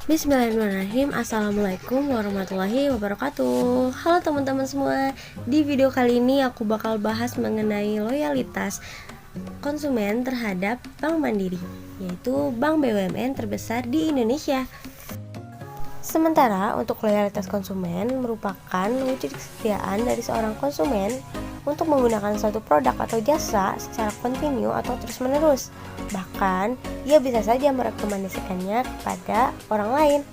Bismillahirrahmanirrahim. Assalamualaikum warahmatullahi wabarakatuh. Halo teman-teman semua. Di video kali ini aku bakal bahas mengenai loyalitas konsumen terhadap Bank Mandiri, yaitu bank BUMN terbesar di Indonesia. Sementara untuk loyalitas konsumen merupakan wujud kesetiaan dari seorang konsumen untuk menggunakan suatu produk atau jasa secara kontinu atau terus-menerus. Bahkan, ia bisa saja merekomendasikannya kepada orang lain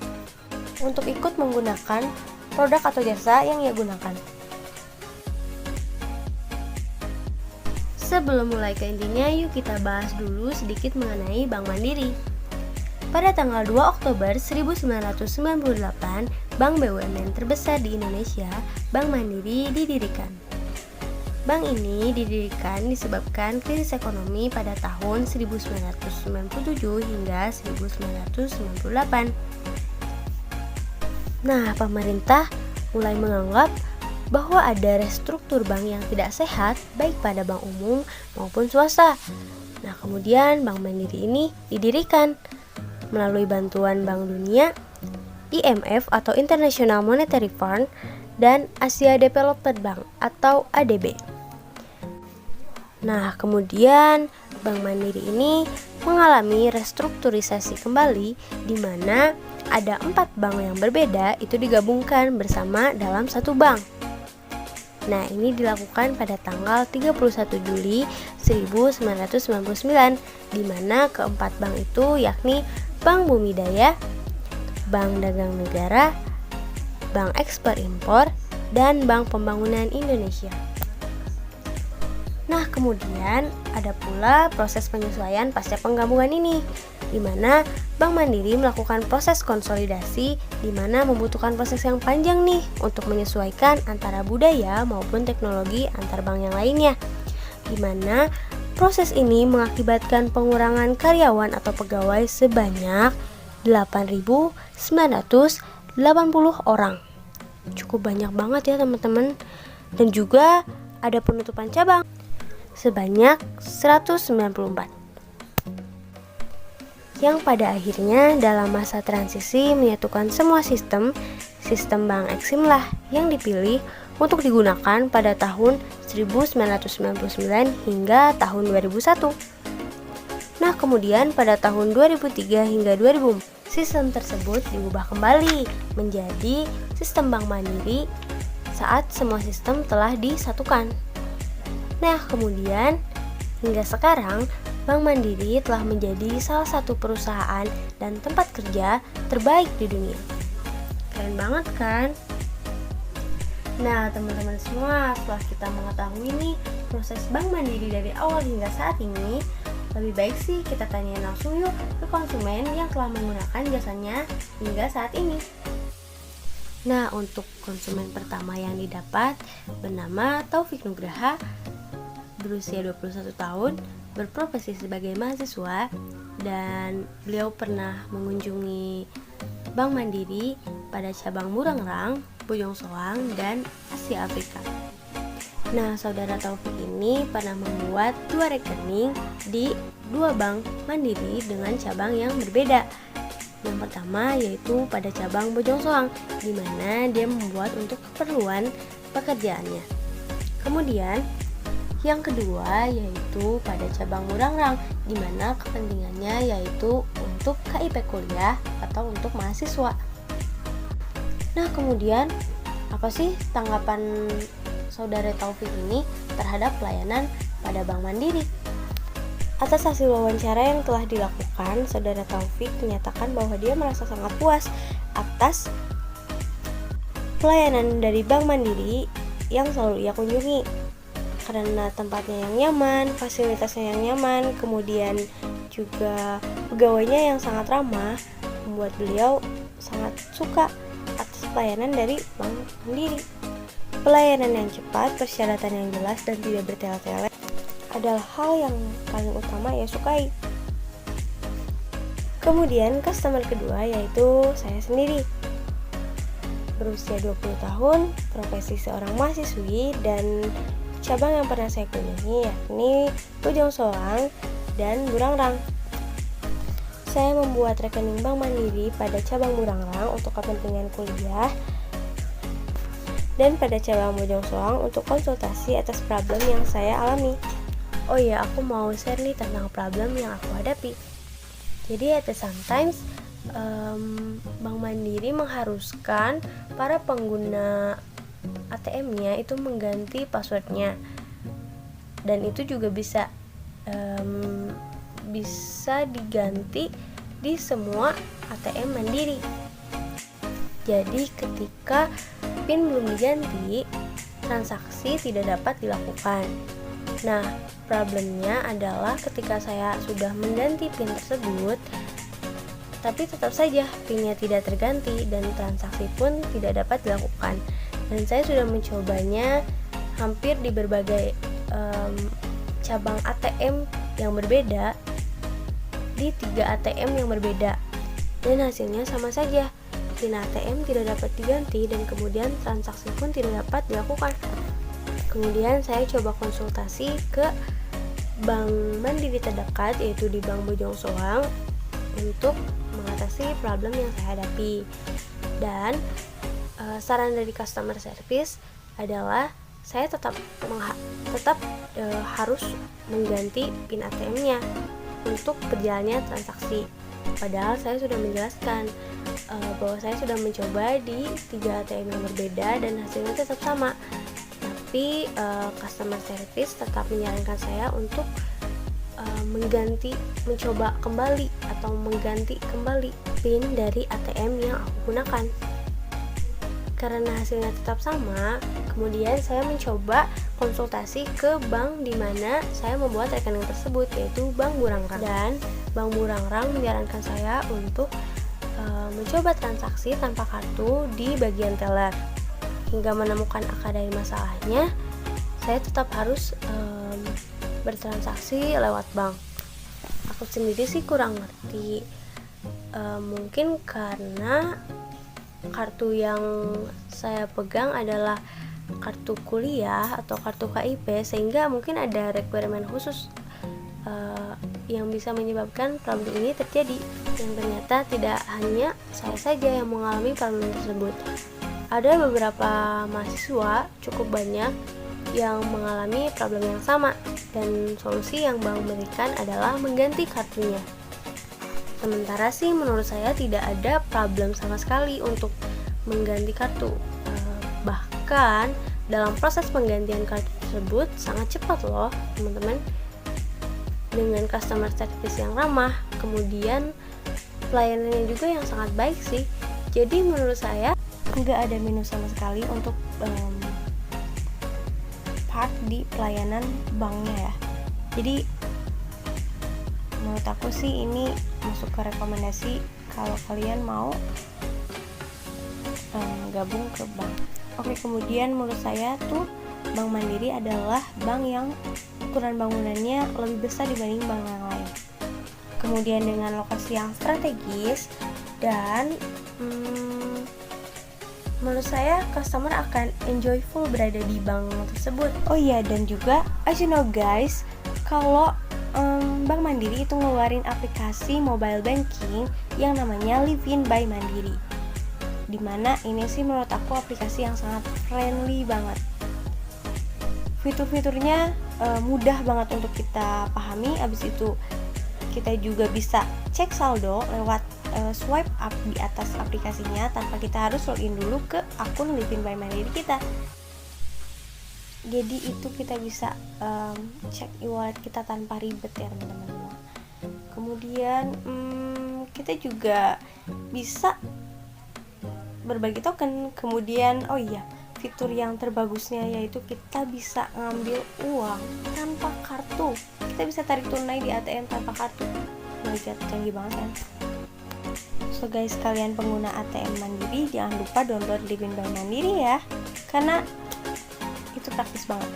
untuk ikut menggunakan produk atau jasa yang ia gunakan. Sebelum mulai ke intinya, yuk kita bahas dulu sedikit mengenai Bank Mandiri. Pada tanggal 2 Oktober 1998, Bank BUMN terbesar di Indonesia, Bank Mandiri didirikan. Bank ini didirikan disebabkan krisis ekonomi pada tahun 1997 hingga 1998. Nah, pemerintah mulai menganggap bahwa ada restruktur bank yang tidak sehat baik pada bank umum maupun swasta. Nah, kemudian Bank Mandiri ini didirikan melalui bantuan Bank Dunia, IMF atau International Monetary Fund, dan Asia Development Bank atau ADB. Nah, kemudian Bank Mandiri ini mengalami restrukturisasi kembali di mana ada 4 bank yang berbeda itu digabungkan bersama dalam satu bank. Nah, ini dilakukan pada tanggal 31 Juli 1999 di mana keempat bank itu yakni Bank Bumi Daya, Bank Dagang Negara, Bank Ekspor Impor, dan Bank Pembangunan Indonesia. Nah, kemudian ada pula proses penyesuaian pasca penggabungan ini, di mana Bank Mandiri melakukan proses konsolidasi, di mana membutuhkan proses yang panjang nih untuk menyesuaikan antara budaya maupun teknologi antar bank yang lainnya, di mana proses ini mengakibatkan pengurangan karyawan atau pegawai sebanyak 8.980 orang. Cukup banyak banget ya teman-teman. Dan juga ada penutupan cabang sebanyak 194. Yang pada akhirnya dalam masa transisi menyatukan semua sistem bank Eksim lah yang dipilih untuk digunakan pada tahun 1999 hingga tahun 2001. Nah, kemudian pada tahun 2003 hingga 2004, sistem tersebut diubah kembali menjadi sistem Bank Mandiri saat semua sistem telah disatukan. Nah, kemudian hingga sekarang Bank Mandiri telah menjadi salah satu perusahaan dan tempat kerja terbaik di dunia. Keren banget kan? Nah, teman-teman semua, setelah kita mengetahui nih proses Bank Mandiri dari awal hingga saat ini, lebih baik sih kita tanyain langsung yuk ke konsumen yang telah menggunakan jasanya hingga saat ini. Nah, untuk konsumen pertama yang didapat bernama Taufik Nugraha, berusia 21 tahun, berprofesi sebagai mahasiswa, dan beliau pernah mengunjungi Bank Mandiri pada cabang Burangrang, Bojong Soang, dan Asia Afrika. Nah, saudara Taufik ini pernah membuat 2 rekening di 2 bank Mandiri dengan cabang yang berbeda. Yang pertama yaitu pada cabang Bojong Soang, di mana dia membuat untuk keperluan pekerjaannya. Kemudian yang kedua yaitu pada cabang Burangrang, di mana kepentingannya yaitu untuk KIP kuliah atau untuk mahasiswa. Nah, kemudian apa sih tanggapan saudara Taufik ini terhadap pelayanan pada Bank Mandiri? Atas hasil wawancara yang telah dilakukan, saudara Taufik menyatakan bahwa dia merasa sangat puas atas pelayanan dari Bank Mandiri yang selalu ia kunjungi. Karena tempatnya yang nyaman, fasilitasnya yang nyaman, kemudian juga pegawainya yang sangat ramah, membuat beliau sangat suka atas pelayanan dari Bank Mandiri. Pelayanan yang cepat, persyaratan yang jelas, dan tidak bertele-tele adalah hal yang paling utama ia sukai. Kemudian customer kedua yaitu saya sendiri. Berusia 20 tahun, profesi seorang mahasiswi, dan cabang yang pernah saya kunjungi yakni Bojong Soang dan Burangrang. saya membuat rekening Bank Mandiri pada cabang Burangrang untuk kepentingan kuliah dan pada cabang Bojong Soang untuk konsultasi atas problem yang saya alami. Oh iya, aku mau share nih tentang problem yang aku hadapi. Jadi at the sometimes Bank Mandiri mengharuskan para pengguna ATM-nya itu mengganti passwordnya, dan itu juga bisa diganti di semua ATM Mandiri. Jadi ketika PIN belum diganti, transaksi tidak dapat dilakukan. Nah, problemnya adalah ketika saya sudah mengganti PIN tersebut, tapi tetap saja PIN-nya tidak terganti dan transaksi pun tidak dapat dilakukan. Dan saya sudah mencobanya hampir di berbagai cabang ATM yang berbeda, di 3 ATM yang berbeda, dan hasilnya sama saja. PIN ATM tidak dapat diganti dan kemudian transaksi pun tidak dapat dilakukan. Kemudian saya coba konsultasi ke Bank Mandiri terdekat, yaitu di Bank Bojong Soang, untuk mengatasi problem yang saya hadapi. Dan saran dari customer service adalah saya tetap harus mengganti PIN ATM-nya untuk berjalannya transaksi. Padahal saya sudah menjelaskan bahwa saya sudah mencoba di 3 ATM yang berbeda dan hasilnya tetap sama. Tapi customer service tetap menyarankan saya untuk mencoba kembali atau mengganti kembali PIN dari ATM yang aku gunakan. Karena hasilnya tetap sama, kemudian saya mencoba konsultasi ke bank di mana saya membuat rekening tersebut, yaitu Bank Burangrang. Dan Bank Burangrang menyarankan saya untuk mencoba transaksi tanpa kartu di bagian teller. Hingga menemukan akar dari masalahnya, saya tetap harus bertransaksi lewat bank. Aku sendiri sih kurang ngerti, mungkin karena kartu yang saya pegang adalah kartu kuliah atau kartu KIP, sehingga mungkin ada requirement khusus yang bisa menyebabkan problem ini terjadi. Yang ternyata tidak hanya saya saja yang mengalami problem tersebut. Ada beberapa mahasiswa cukup banyak yang mengalami problem yang sama, dan solusi yang bank berikan adalah mengganti kartunya. Sementara sih menurut saya tidak ada problem sama sekali untuk mengganti kartu. Bahkan dalam proses penggantian kartu tersebut sangat cepat loh teman-teman, dengan customer service yang ramah, kemudian pelayanannya juga yang sangat baik sih. Jadi menurut saya nggak ada minus sama sekali untuk part di pelayanan banknya ya. Jadi menurut aku sih ini masuk ke rekomendasi kalau kalian mau gabung ke bank. Oke, kemudian menurut saya tuh Bank Mandiri adalah bank yang ukuran bangunannya lebih besar dibanding bank yang lain. Kemudian dengan lokasi yang strategis dan menurut saya customer akan enjoyful berada di bank tersebut. Oh iya, dan juga as you know guys, kalau Bank Mandiri itu ngeluarin aplikasi mobile banking yang namanya Livin by Mandiri, dimana ini sih menurut aku aplikasi yang sangat friendly banget. Fitur-fiturnya mudah banget untuk kita pahami. Abis itu kita juga bisa cek saldo lewat swipe up di atas aplikasinya tanpa kita harus login dulu ke akun Livin by Mandiri kita. Jadi itu kita bisa cek e-wallet kita tanpa ribet ya teman-teman. Kemudian kita juga bisa berbagi token. Kemudian oh iya, fitur yang terbagusnya yaitu kita bisa ngambil uang tanpa kartu. Kita bisa tarik tunai di ATM tanpa kartu. Canggih banget kan. So guys, kalian pengguna ATM Mandiri jangan lupa download Livin by Mandiri ya, karena itu praktis banget.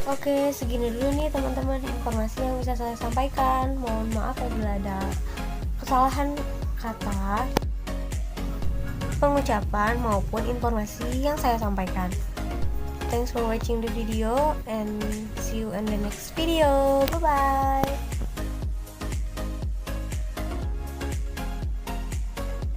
Oke, segini dulu nih teman-teman informasi yang bisa saya sampaikan. Mohon maaf apabila ada kesalahan kata, pengucapan maupun informasi yang saya sampaikan. Thanks for watching the video and see you in the next video. Bye bye.